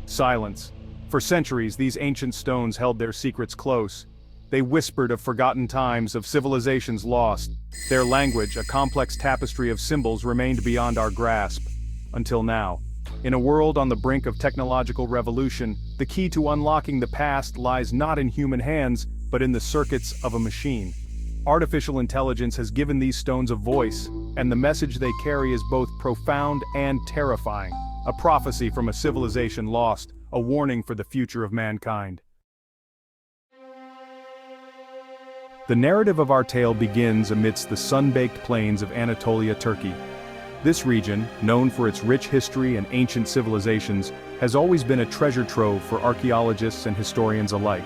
Silence. For centuries, these ancient stones held their secrets close. They whispered of forgotten times, of civilizations lost. Their language, a complex tapestry of symbols, remained beyond our grasp. Until now. In a world on the brink of technological revolution, the key to unlocking the past lies not in human hands, but in the circuits of a machine. Artificial intelligence has given these stones a voice, and the message they carry is both profound and terrifying. A prophecy from a civilization lost, a warning for the future of mankind. The narrative of our tale begins amidst the sun-baked plains of Anatolia, Turkey. This region, known for its rich history and ancient civilizations, has always been a treasure trove for archaeologists and historians alike.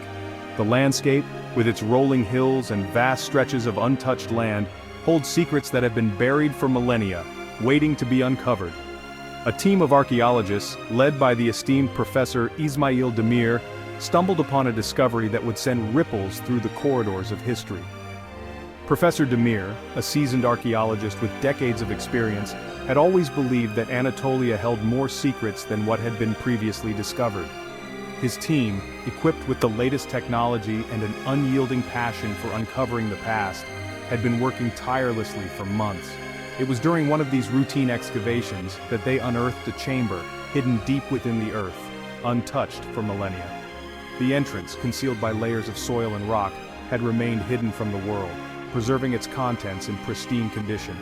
The landscape, with its rolling hills and vast stretches of untouched land, holds secrets that have been buried for millennia, waiting to be uncovered. A team of archaeologists, led by the esteemed Professor Ismail Demir, stumbled upon a discovery that would send ripples through the corridors of history. Professor Demir, a seasoned archaeologist with decades of experience, had always believed that Anatolia held more secrets than what had been previously discovered. His team, equipped with the latest technology and an unyielding passion for uncovering the past, had been working tirelessly for months. It was during one of these routine excavations that they unearthed a chamber hidden deep within the earth, untouched for millennia. The entrance, concealed by layers of soil and rock, had remained hidden from the world, preserving its contents in pristine condition.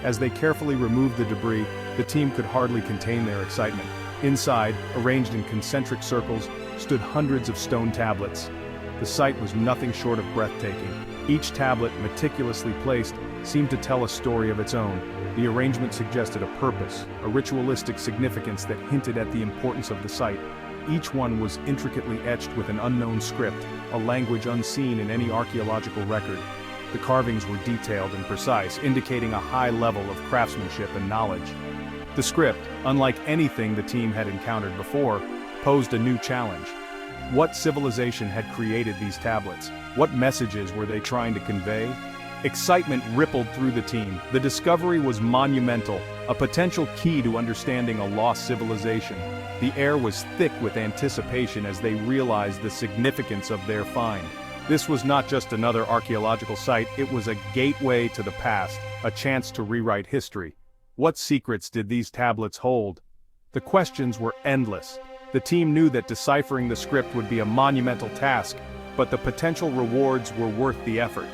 As they carefully removed the debris, the team could hardly contain their excitement. Inside, arranged in concentric circles, stood hundreds of stone tablets. The sight was nothing short of breathtaking. Each tablet, meticulously placed, seemed to tell a story of its own. The arrangement suggested a purpose, a ritualistic significance that hinted at the importance of the site. Each one was intricately etched with an unknown script, a language unseen in any archaeological record. The carvings were detailed and precise, indicating a high level of craftsmanship and knowledge. The script, unlike anything the team had encountered before, posed a new challenge. What civilization had created these tablets? What messages were they trying to convey? Excitement rippled through the team. The discovery was monumental, a potential key to understanding a lost civilization. The air was thick with anticipation as they realized the significance of their find. This was not just another archaeological site, it was a gateway to the past, a chance to rewrite history. What secrets did these tablets hold? The questions were endless. The team knew that deciphering the script would be a monumental task, but the potential rewards were worth the effort.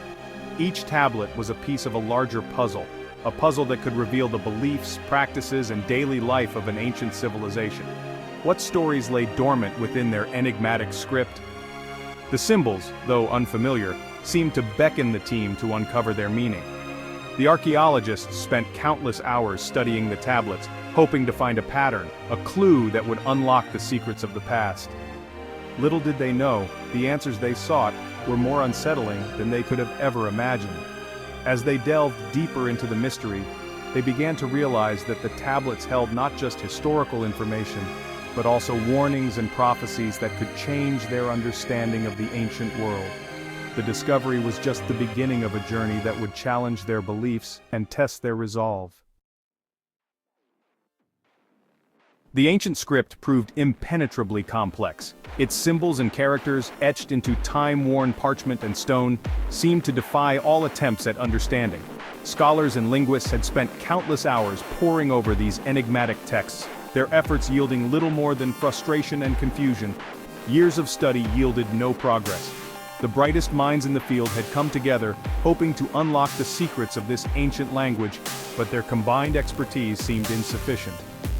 Each tablet was a piece of a larger puzzle, a puzzle that could reveal the beliefs, practices, and daily life of an ancient civilization. What stories lay dormant within their enigmatic script? The symbols, though unfamiliar, seemed to beckon the team to uncover their meaning. The archaeologists spent countless hours studying the tablets, hoping to find a pattern, a clue that would unlock the secrets of the past. Little did they know, the answers they sought were more unsettling than they could have ever imagined. As they delved deeper into the mystery, they began to realize that the tablets held not just historical information, but also warnings and prophecies that could change their understanding of the ancient world. The discovery was just the beginning of a journey that would challenge their beliefs and test their resolve. The ancient script proved impenetrably complex. Its symbols and characters, etched into time-worn parchment and stone, seemed to defy all attempts at understanding. Scholars and linguists had spent countless hours poring over these enigmatic texts, their efforts yielding little more than frustration and confusion. Years of study yielded no progress. The brightest minds in the field had come together, hoping to unlock the secrets of this ancient language, but their combined expertise seemed insufficient.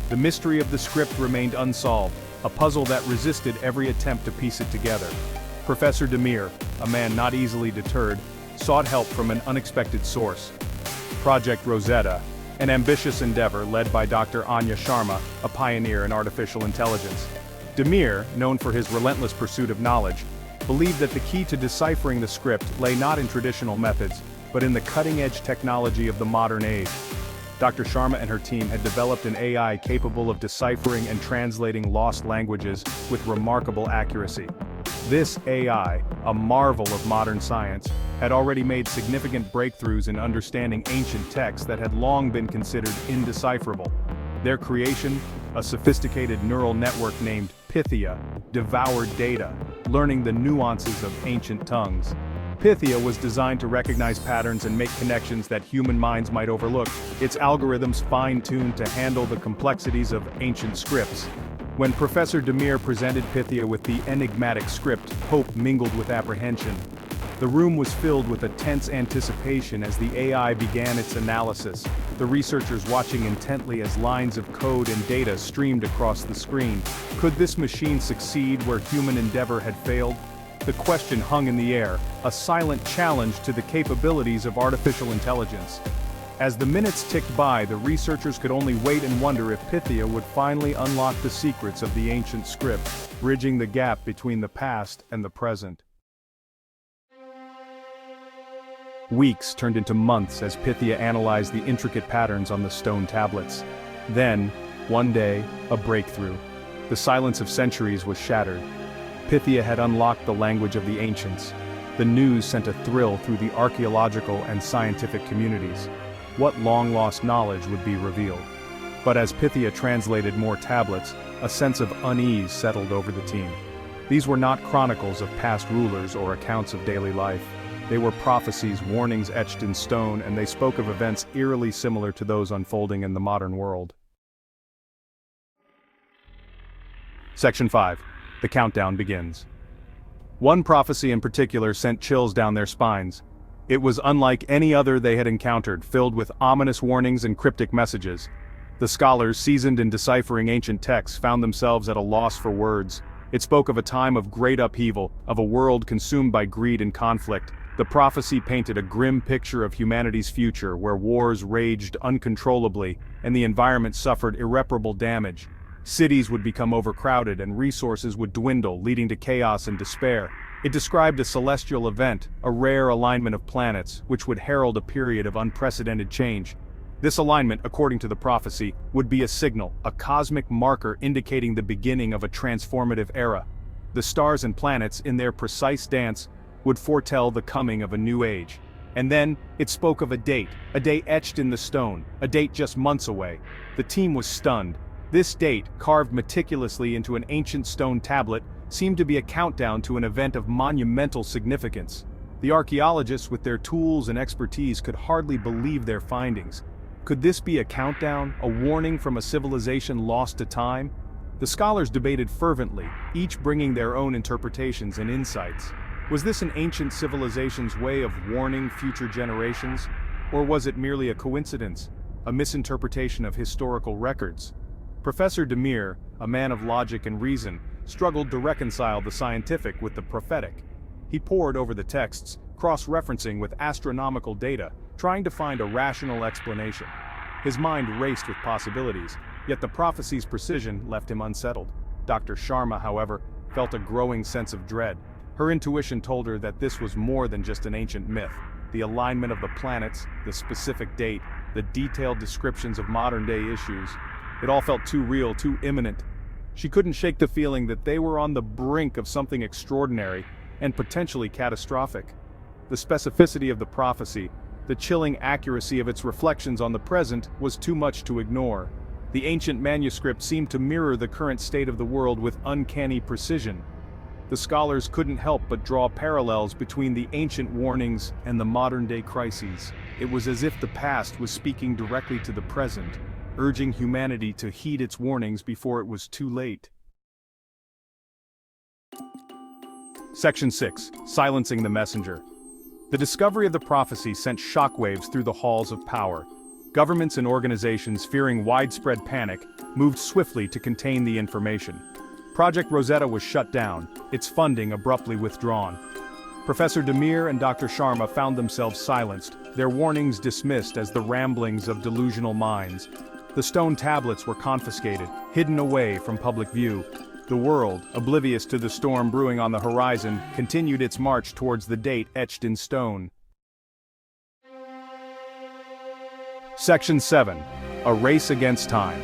The mystery of the script remained unsolved, a puzzle that resisted every attempt to piece it together. Professor Demir, a man not easily deterred, sought help from an unexpected source. Project Rosetta, an ambitious endeavor led by Dr. Anya Sharma, a pioneer in artificial intelligence. Demir, known for his relentless pursuit of knowledge, believed that the key to deciphering the script lay not in traditional methods, but in the cutting-edge technology of the modern age. Dr. Sharma and her team had developed an AI capable of deciphering and translating lost languages with remarkable accuracy. This AI, a marvel of modern science, had already made significant breakthroughs in understanding ancient texts that had long been considered indecipherable. Their creation, a sophisticated neural network named Pythia, devoured data, learning the nuances of ancient tongues. Pythia was designed to recognize patterns and make connections that human minds might overlook, its algorithms fine-tuned to handle the complexities of ancient scripts. When Professor Demir presented Pythia with the enigmatic script, hope mingled with apprehension. The room was filled with a tense anticipation as the AI began its analysis, the researchers watching intently as lines of code and data streamed across the screen. Could this machine succeed where human endeavor had failed? The question hung in the air, a silent challenge to the capabilities of artificial intelligence. As the minutes ticked by, the researchers could only wait and wonder if Pythia would finally unlock the secrets of the ancient script, bridging the gap between the past and the present. Weeks turned into months as Pythia analyzed the intricate patterns on the stone tablets. Then, one day, a breakthrough. The silence of centuries was shattered. Pythia had unlocked the language of the ancients. The news sent a thrill through the archaeological and scientific communities. What long-lost knowledge would be revealed? But as Pythia translated more tablets, a sense of unease settled over the team. These were not chronicles of past rulers or accounts of daily life. They were prophecies, warnings etched in stone, and they spoke of events eerily similar to those unfolding in the modern world. Section 5. The countdown begins. One prophecy in particular sent chills down their spines. It was unlike any other they had encountered, filled with ominous warnings and cryptic messages. The scholars, seasoned in deciphering ancient texts, found themselves at a loss for words. It spoke of a time of great upheaval, of a world consumed by greed and conflict. The prophecy painted a grim picture of humanity's future, where wars raged uncontrollably, and the environment suffered irreparable damage. Cities would become overcrowded and resources would dwindle, leading to chaos and despair. It described a celestial event, a rare alignment of planets, which would herald a period of unprecedented change. This alignment, according to the prophecy, would be a signal, a cosmic marker indicating the beginning of a transformative era. The stars and planets, in their precise dance, would foretell the coming of a new age. And then, it spoke of a date etched in the stone, a date just months away. The team was stunned. This date, carved meticulously into an ancient stone tablet, seemed to be a countdown to an event of monumental significance. The archaeologists, with their tools and expertise, could hardly believe their findings. Could this be a countdown, a warning from a civilization lost to time? The scholars debated fervently, each bringing their own interpretations and insights. Was this an ancient civilization's way of warning future generations? Or was it merely a coincidence, a misinterpretation of historical records? Professor Demir, a man of logic and reason, struggled to reconcile the scientific with the prophetic. He pored over the texts, cross-referencing with astronomical data, trying to find a rational explanation. His mind raced with possibilities, yet the prophecy's precision left him unsettled. Dr. Sharma, however, felt a growing sense of dread. Her intuition told her that this was more than just an ancient myth. The alignment of the planets, the specific date, the detailed descriptions of modern-day issues. It all felt too real, too imminent. She couldn't shake the feeling that they were on the brink of something extraordinary and potentially catastrophic. The specificity of the prophecy, the chilling accuracy of its reflections on the present, was too much to ignore. The ancient manuscript seemed to mirror the current state of the world with uncanny precision. The scholars couldn't help but draw parallels between the ancient warnings and the modern-day crises. It was as if the past was speaking directly to the present, urging humanity to heed its warnings before it was too late. Section 6. Silencing the Messenger. The discovery of the prophecy sent shockwaves through the halls of power. Governments and organizations, fearing widespread panic, moved swiftly to contain the information. Project Rosetta was shut down, its funding abruptly withdrawn. Professor Demir and Dr. Sharma found themselves silenced, their warnings dismissed as the ramblings of delusional minds. The stone tablets were confiscated, hidden away from public view. The world, oblivious to the storm brewing on the horizon, continued its march towards the date etched in stone. Section 7. A Race Against Time.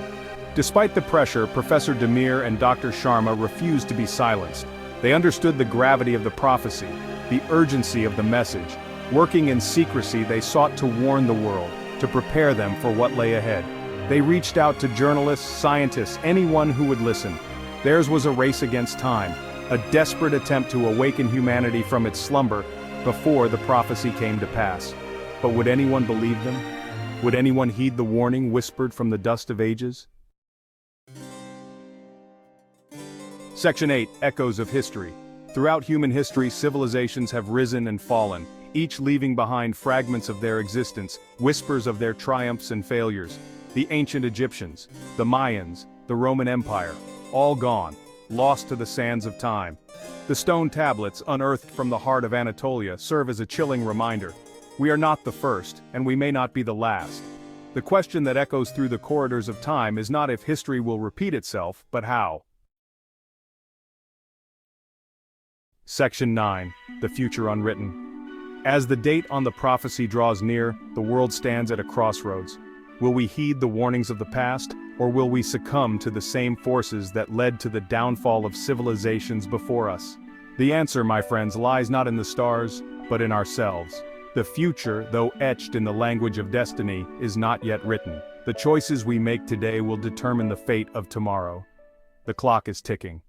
Despite the pressure, Professor Demir and Dr. Sharma refused to be silenced. They understood the gravity of the prophecy, the urgency of the message. Working in secrecy, they sought to warn the world, to prepare them for what lay ahead. They reached out to journalists, scientists, anyone who would listen. Theirs was a race against time, a desperate attempt to awaken humanity from its slumber before the prophecy came to pass. But would anyone believe them? Would anyone heed the warning whispered from the dust of ages? Section 8. Echoes of History. Throughout human history, civilizations have risen and fallen, each leaving behind fragments of their existence, whispers of their triumphs and failures. The ancient Egyptians, the Mayans, the Roman Empire, all gone, lost to the sands of time. The stone tablets, unearthed from the heart of Anatolia, serve as a chilling reminder. We are not the first, and we may not be the last. The question that echoes through the corridors of time is not if history will repeat itself, but how. Section 9. The Future Unwritten. As the date on the prophecy draws near, the world stands at a crossroads. Will we heed the warnings of the past, or will we succumb to the same forces that led to the downfall of civilizations before us? The answer, my friends, lies not in the stars, but in ourselves. The future, though etched in the language of destiny, is not yet written. The choices we make today will determine the fate of tomorrow. The clock is ticking.